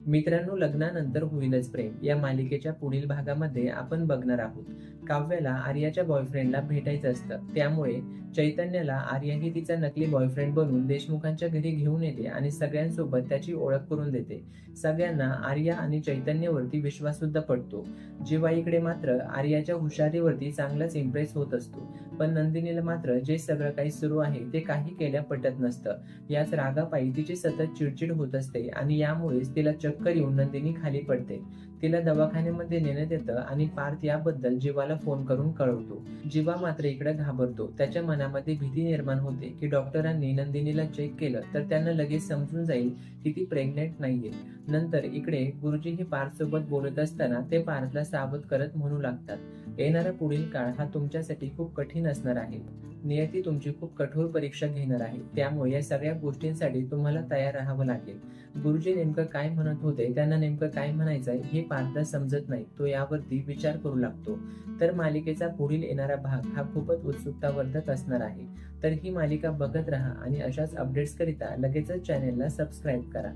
मित्रांनो, लग्नानंतर होईलच प्रेम या मालिकेच्या पुढील भागामध्ये आपण बघणार आहोत. काव्याला आर्याच्या बॉयफ्रेंडला भेटायचं असतं. त्यामुळे चैतन्याला आर्या ही तिचा नकली बॉयफ्रेंड बनवून देशमुखांच्या घरी घेऊन येते आणि सगळ्यांसोबत त्याची ओळख करून देते. सगळ्यांना आर्या आणि चैतन्यवरती विश्वास सुद्धा पडतो. जिवाईकडे मात्र आर्याच्या हुशारीवरती चांगलाच इम्प्रेस होत असतो. पण नंदिनीला मात्र जे सगळं काही सुरू आहे ते काही केल्या पटत नसतं. याच रागापायी तिची सतत चिडचिड होत असते आणि यामुळेच तिला चक्कर येऊन नंदिनी खाली पडते. तिला दवाखान्यामध्ये नेण्यात येतं आणि पार्थ याबद्दल जीवाला फोन करून कळवतो. जीवा मात्र इकडे घाबरतो. त्याच्या मनामध्ये भीती निर्माण होते की डॉक्टरांनी नंदिनीला चेक केलं तर त्यांना लगेच समजून जाईल की ती प्रेग्नेंट नाहीये. नंतर इकडे गुरुजी हे पार्थ सोबत बोलत असताना ते पार्थला सावध करत म्हणू लागतात, येणारा पुढील काळ हा तुमच्यासाठी खूप कठीण असणार आहे. नियती तुमची खूप कठोर परीक्षा घेणार आहे. त्यामुळे या सगळ्या गोष्टींसाठी तुम्हाला तयार राहावं लागेल. गुरुजी नेमकं काय म्हणत होते, त्यांना नेमकं काय म्हणायचंय हे पार्थला समजत नाही. तो यावरती विचार करू लागतो. तर मालिकेचा पुढील येणारा भाग हा खूपच उत्सुकतावर्धक असणार आहे. तर ही मालिका बघत राहा आणि अशाच अपडेट्स करिता लगेचच चॅनेलला सबस्क्राईब करा.